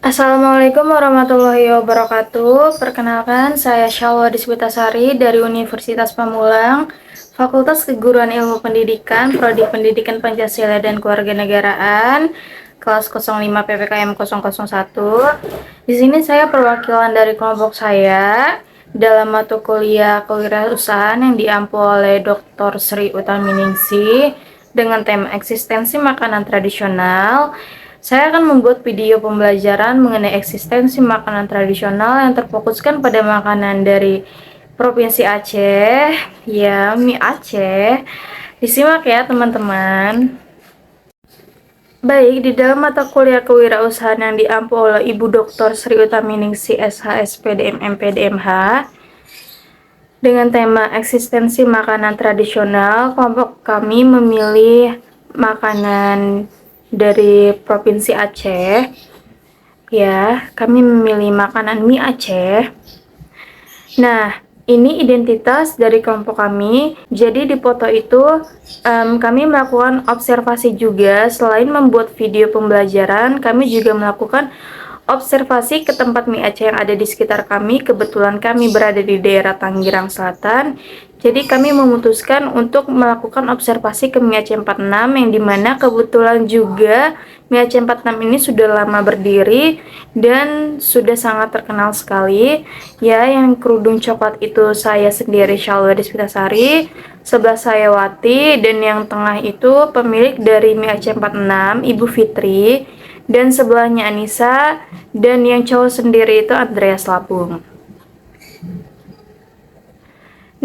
Assalamualaikum warahmatullahi wabarakatuh. Perkenalkan, saya Syawwa Disputasari dari Universitas Pamulang, Fakultas Keguruan Ilmu Pendidikan, Prodi Pendidikan Pancasila dan Kewarganegaraan, kelas 05 PPKM 001. Di sini saya perwakilan dari kelompok saya dalam mata kuliah kewirausahaan yang diampu oleh Dr. Sri Utaminingsih dengan tema eksistensi makanan tradisional. Saya akan membuat video pembelajaran mengenai eksistensi makanan tradisional yang terfokuskan pada makanan dari Provinsi Aceh, ya, mie Aceh. Disimak ya, teman-teman. Baik, di dalam mata kuliah kewirausahaan yang diampu oleh Ibu Dr. Sri Utaminingsih SH, SPDM, MPDMH, dengan tema eksistensi makanan tradisional, kelompok kami memilih makanan dari Provinsi Aceh. Ya, kami memilih makanan mie Aceh. Nah, ini identitas dari kelompok kami. Jadi di foto itu kami melakukan observasi juga. Selain membuat video pembelajaran, kami juga melakukan observasi ke tempat mie Aceh yang ada di sekitar kami. Kebetulan kami berada di daerah Tangerang Selatan. Jadi kami memutuskan untuk melakukan observasi ke mie Aceh 46 yang dimana kebetulan juga mie Aceh 46 ini sudah lama berdiri dan sudah sangat terkenal sekali. Ya, yang kerudung coklat itu saya sendiri, Syawwa Disputasari, sebelah saya Wati, dan yang tengah itu pemilik dari mie Aceh 46, Ibu Fitri, dan sebelahnya Anissa, dan yang cowok sendiri itu Andreas Lapung.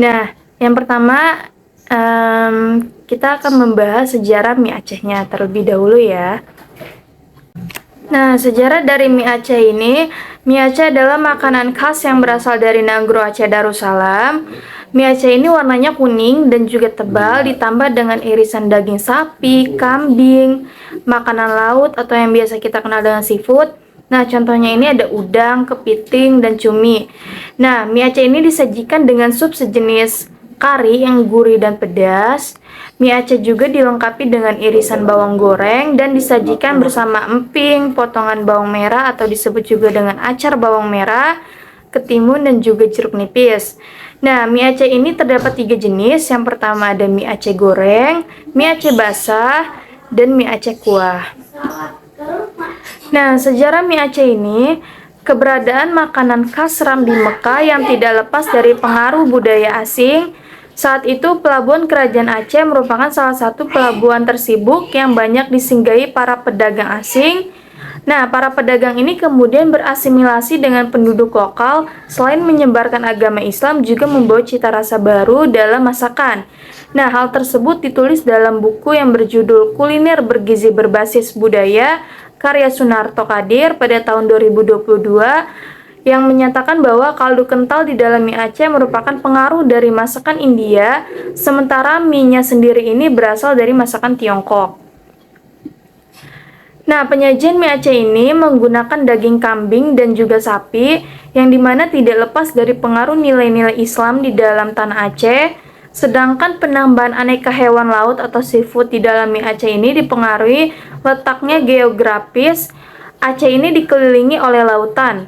Nah, yang pertama kita akan membahas sejarah mie Acehnya terlebih dahulu ya. Nah, sejarah dari mie Aceh ini, mie Aceh adalah makanan khas yang berasal dari Nagro Aceh Darussalam. Mie Aceh ini warnanya kuning dan juga tebal, ditambah dengan irisan daging sapi, kambing, makanan laut atau yang biasa kita kenal dengan seafood. Nah, contohnya ini ada udang, kepiting, dan cumi. Nah, mie Aceh ini disajikan dengan sup sejenis kari yang gurih dan pedas. Mie Aceh juga dilengkapi dengan irisan bawang goreng dan disajikan bersama emping, potongan bawang merah atau disebut juga dengan acar bawang merah, ketimun, dan juga jeruk nipis. Nah, mie Aceh ini terdapat 3 jenis. Yang pertama ada mie Aceh goreng, mie Aceh basah, dan mie Aceh kuah. Nah, sejarah mie Aceh ini, keberadaan makanan khas Ram di Mekah yang tidak lepas dari pengaruh budaya asing. Saat itu, pelabuhan Kerajaan Aceh merupakan salah satu pelabuhan tersibuk yang banyak disinggahi para pedagang asing. Nah, para pedagang ini kemudian berasimilasi dengan penduduk lokal. Selain menyebarkan agama Islam, juga membawa cita rasa baru dalam masakan. Nah, hal tersebut ditulis dalam buku yang berjudul Kuliner Bergizi Berbasis Budaya, karya Sunarto Kadir pada tahun 2022, yang menyatakan bahwa kaldu kental di dalam mie Aceh merupakan pengaruh dari masakan India, sementara mie-nya sendiri ini berasal dari masakan Tiongkok. Nah, penyajian mie Aceh ini menggunakan daging kambing dan juga sapi, yang dimana tidak lepas dari pengaruh nilai-nilai Islam di dalam tanah Aceh. Sedangkan penambahan aneka hewan laut atau seafood di dalam mie Aceh ini dipengaruhi letaknya geografis. Aceh ini dikelilingi oleh lautan.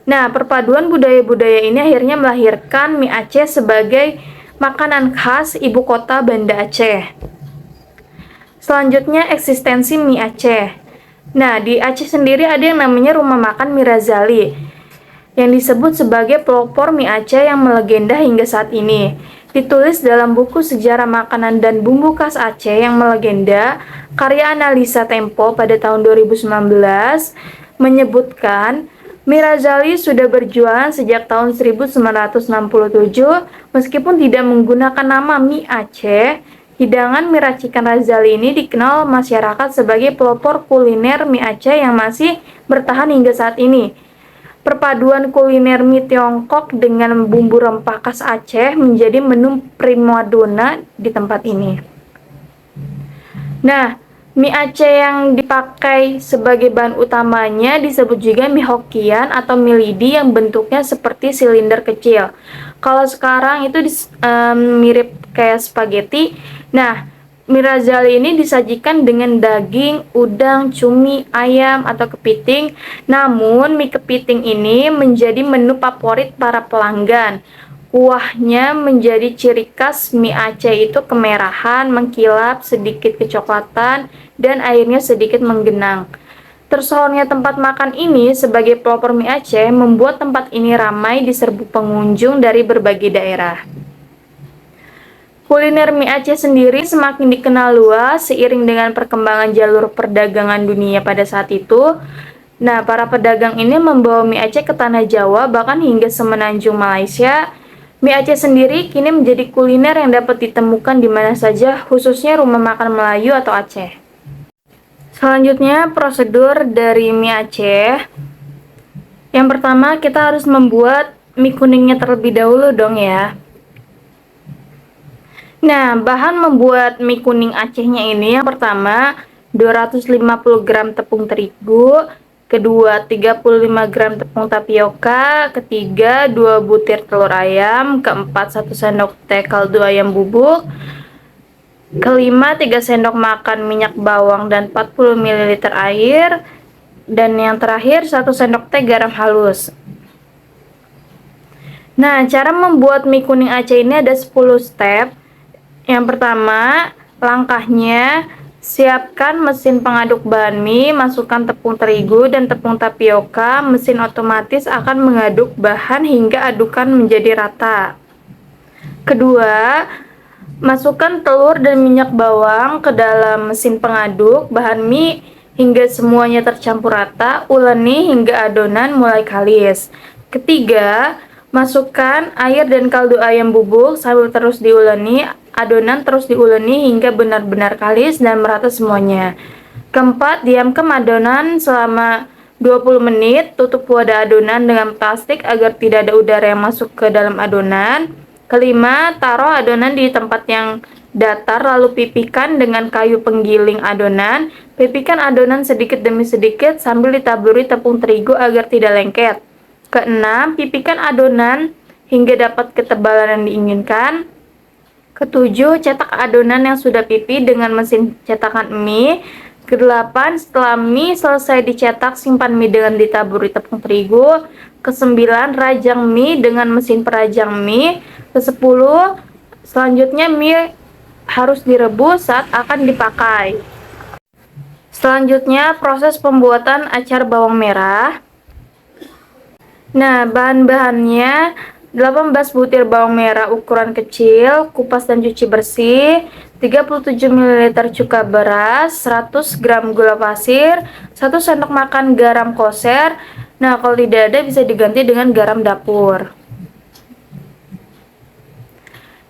Nah, perpaduan budaya-budaya ini akhirnya melahirkan mie Aceh sebagai makanan khas ibu kota Banda Aceh. Selanjutnya, eksistensi mie Aceh. Nah, di Aceh sendiri ada yang namanya Rumah Makan Mirazali, yang disebut sebagai pelopor mie Aceh yang melegenda hingga saat ini. Ditulis dalam buku Sejarah Makanan dan Bumbu Khas Aceh yang melegenda, karya analisa Tempo pada tahun 2019, menyebutkan Mirazali sudah berjualan sejak tahun 1967, meskipun tidak menggunakan nama mie Aceh. Hidangan mie racikan Razali ini dikenal masyarakat sebagai pelopor kuliner mie Aceh yang masih bertahan hingga saat ini. Perpaduan kuliner mie Tiongkok dengan bumbu rempah khas Aceh menjadi menu primadona di tempat ini. Nah, mie Aceh yang dipakai sebagai bahan utamanya disebut juga mie Hokian atau mie lidi yang bentuknya seperti silinder kecil. Kalau sekarang itu mirip kayak spaghetti. Nah, Mie Razali ini disajikan dengan daging, udang, cumi, ayam, atau kepiting. Namun, mie kepiting ini menjadi menu favorit para pelanggan. Kuahnya menjadi ciri khas mie Aceh, itu kemerahan, mengkilap, sedikit kecoklatan, dan airnya sedikit menggenang. Tersohornya tempat makan ini sebagai pelopor mie Aceh membuat tempat ini ramai diserbu pengunjung dari berbagai daerah. Kuliner mie Aceh sendiri semakin dikenal luas seiring dengan perkembangan jalur perdagangan dunia pada saat itu. Nah, para pedagang ini membawa mie Aceh ke tanah Jawa, bahkan hingga semenanjung Malaysia. Mie Aceh sendiri kini menjadi kuliner yang dapat ditemukan di mana saja, khususnya rumah makan Melayu atau Aceh. Selanjutnya, prosedur dari mie Aceh. Yang pertama, kita harus membuat mie kuningnya terlebih dahulu dong ya. Nah, bahan membuat mie kuning Acehnya ini yang pertama 250 gram tepung terigu, kedua 35 gram tepung tapioka, ketiga 2 butir telur ayam, keempat 1 sendok teh kaldu ayam bubuk, kelima 3 sendok makan minyak bawang dan 40 ml air, dan yang terakhir 1 sendok teh garam halus. Nah, cara membuat mie kuning Aceh ini ada 10 step. Yang pertama, langkahnya siapkan mesin pengaduk bahan mie, masukkan tepung terigu dan tepung tapioka. Mesin otomatis akan mengaduk bahan hingga adukan menjadi rata. Kedua, masukkan telur dan minyak bawang ke dalam mesin pengaduk bahan mie hingga semuanya tercampur rata. Uleni hingga adonan mulai kalis. Ketiga, masukkan air dan kaldu ayam bubuk sambil terus diuleni. Adonan terus diuleni hingga benar-benar kalis dan merata semuanya. Keempat, diamkan adonan selama 20 menit. Tutup wadah adonan dengan plastik agar tidak ada udara yang masuk ke dalam adonan. Kelima, taruh adonan di tempat yang datar lalu pipihkan dengan kayu penggiling adonan. Pipihkan adonan sedikit demi sedikit sambil ditaburi tepung terigu agar tidak lengket. Keenam, pipihkan adonan hingga dapat ketebalan yang diinginkan. Ketujuh, cetak adonan yang sudah pipih dengan mesin cetakan mie. Kedelapan, setelah mie selesai dicetak, simpan mie dengan ditaburi tepung terigu. Kesembilan, rajang mie dengan mesin perajang mie. Kesepuluh, selanjutnya mie harus direbus saat akan dipakai. Selanjutnya, proses pembuatan acar bawang merah. Nah, bahan-bahannya 18 butir bawang merah ukuran kecil, kupas dan cuci bersih, 37 ml cuka beras, 100 gram gula pasir, 1 sendok makan garam koser. Nah, kalau tidak ada bisa diganti dengan garam dapur.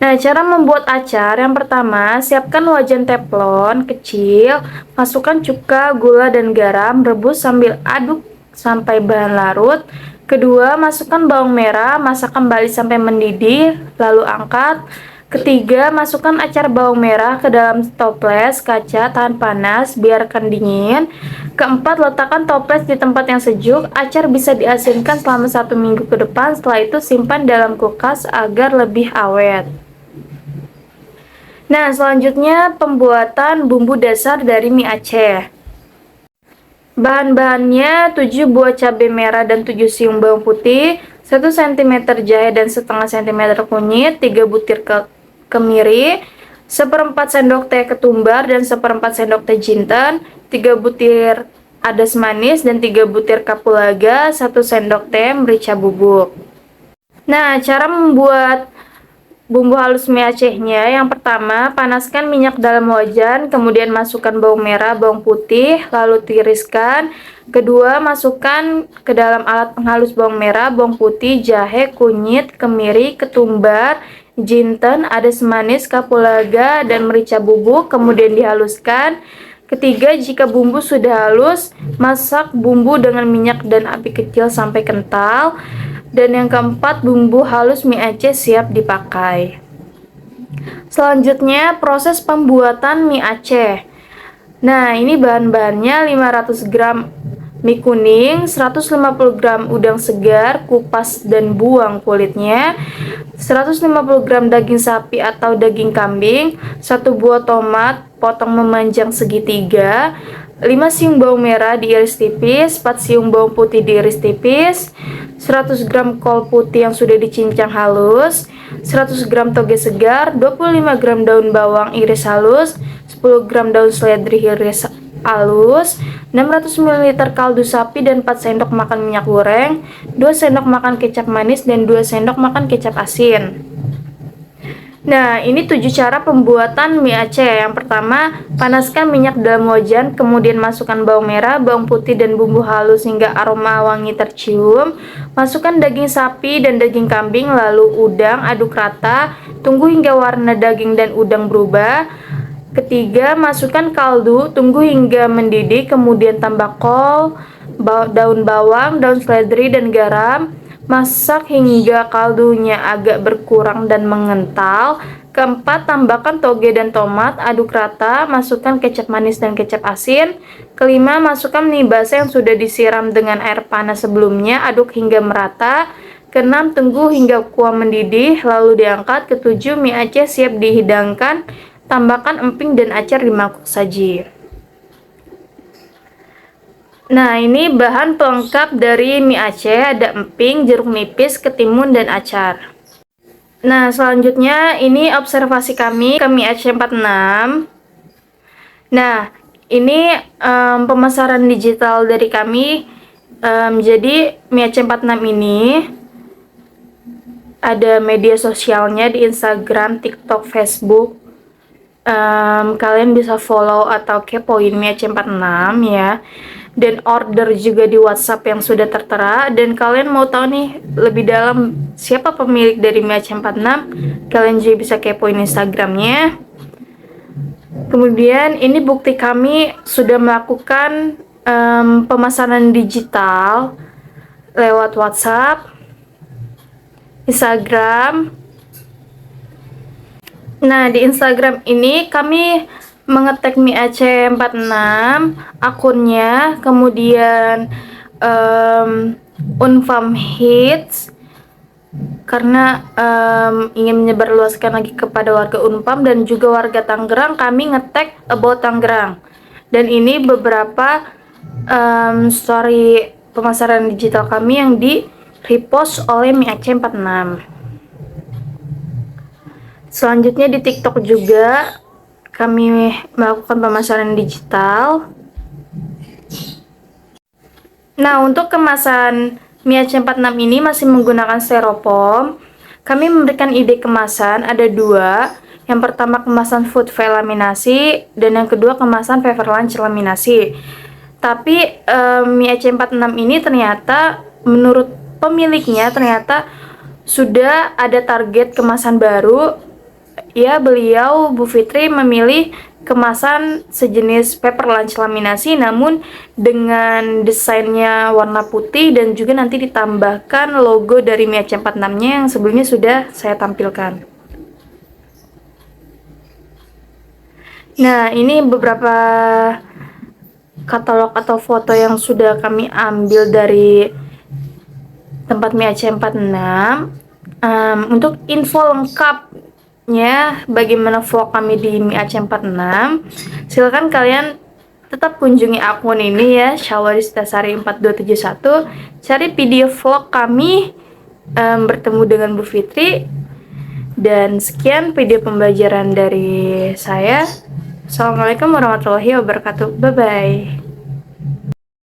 Nah, cara membuat acar yang pertama, siapkan wajan teflon kecil, masukkan cuka, gula, dan garam, rebus sambil aduk sampai bahan larut. Kedua, masukkan bawang merah, masak kembali sampai mendidih, lalu angkat. Ketiga, masukkan acar bawang merah ke dalam toples kaca, tahan panas, biarkan dingin. Keempat, letakkan toples di tempat yang sejuk. Acar bisa diasinkan selama 1 minggu ke depan, setelah itu simpan dalam kulkas agar lebih awet. Nah, selanjutnya pembuatan bumbu dasar dari mie Aceh. Bahan-bahannya 7 buah cabai merah dan 7 siung bawang putih, 1 cm jahe dan setengah cm kunyit, 3 butir kemiri, 1/4 sendok teh ketumbar dan 1/4 sendok teh jinten, 3 butir adas manis dan 3 butir kapulaga, 1 sendok teh merica bubuk. Nah, cara membuat bumbu halus mie Acehnya, yang pertama, panaskan minyak dalam wajan, kemudian masukkan bawang merah, bawang putih, lalu tiriskan. Kedua, masukkan ke dalam alat penghalus bawang merah, bawang putih, jahe, kunyit, kemiri, ketumbar, jinten, adas manis, kapulaga, dan merica bubuk, kemudian dihaluskan. Ketiga, jika bumbu sudah halus, masak bumbu dengan minyak dan api kecil sampai kental. Dan yang keempat, bumbu halus mie Aceh siap dipakai. Selanjutnya, proses pembuatan mie Aceh. Nah, ini bahan-bahannya 500 gram mie kuning, 150 gram udang segar, kupas dan buang kulitnya, 150 gram daging sapi atau daging kambing, 1 buah tomat, potong memanjang segitiga, 5 siung bawang merah diiris tipis, 4 siung bawang putih diiris tipis, 100 gram kol putih yang sudah dicincang halus, 100 gram toge segar, 25 gram daun bawang iris halus, 10 gram daun seledri iris halus, 600 ml kaldu sapi dan 4 sendok makan minyak goreng, 2 sendok makan kecap manis dan 2 sendok makan kecap asin. Nah, ini 7 cara pembuatan mie Aceh. Yang pertama, panaskan minyak dalam wajan, kemudian masukkan bawang merah, bawang putih, dan bumbu halus hingga aroma wangi tercium. Masukkan daging sapi dan daging kambing, lalu udang, aduk rata. Tunggu hingga warna daging dan udang berubah. Ketiga, masukkan kaldu, tunggu hingga mendidih, kemudian tambah kol, daun bawang, daun seledri, dan garam. Masak hingga kaldunya agak berkurang dan mengental. Keempat, tambahkan toge dan tomat, aduk rata, masukkan kecap manis dan kecap asin. Kelima, masukkan mie basah yang sudah disiram dengan air panas sebelumnya, aduk hingga merata. Keenam, tunggu hingga kuah mendidih, lalu diangkat. Ketujuh, mie Aceh siap dihidangkan. Tambahkan emping dan acar di mangkuk saji. Nah, ini bahan pelengkap dari mie Aceh, ada emping, jeruk nipis, ketimun, dan acar. Nah, selanjutnya ini observasi kami ke mie Aceh 46. Nah, ini pemasaran digital dari kami. Jadi mie Aceh 46 ini ada media sosialnya di Instagram, TikTok, Facebook. Kalian bisa follow atau kepoin mie Aceh 46 ya. Dan order juga di WhatsApp yang sudah tertera. Dan kalian mau tahu nih lebih dalam siapa pemilik dari mie Aceh 46, kalian juga bisa kepoin Instagramnya. Kemudian ini bukti kami sudah melakukan pemasaran digital lewat WhatsApp, Instagram. Nah, di Instagram ini kami mengetek mie Aceh 46 akunnya, kemudian Unfam Hits karena ingin menyebarluaskan lagi kepada warga Unpam dan juga warga Tangerang. Kami ngetek about Tangerang, dan ini beberapa story pemasaran digital kami yang di repost oleh mie Aceh 46. Selanjutnya di TikTok juga kami melakukan pemasaran digital. Nah, untuk kemasan mie Aceh 46 ini masih menggunakan styrofoam. Kami memberikan ide kemasan ada 2. Yang pertama kemasan food file laminasi dan yang kedua kemasan paper lunch laminasi. Tapi mie Aceh 46 ini ternyata menurut pemiliknya ternyata sudah ada target kemasan baru. Ya, beliau Bu Fitri memilih kemasan sejenis paper lunch laminasi namun dengan desainnya warna putih dan juga nanti ditambahkan logo dari mie Aceh 46-nya yang sebelumnya sudah saya tampilkan. Nah, ini beberapa katalog atau foto yang sudah kami ambil dari tempat mie Aceh 46. Untuk info lengkapnya bagaimana vlog kami di mie Aceh 46, silakan kalian tetap kunjungi akun ini ya, Syawaristasari 4271. Cari video vlog kami bertemu dengan Bu Fitri. Dan sekian video pembelajaran dari saya. Assalamualaikum warahmatullahi wabarakatuh. Bye bye.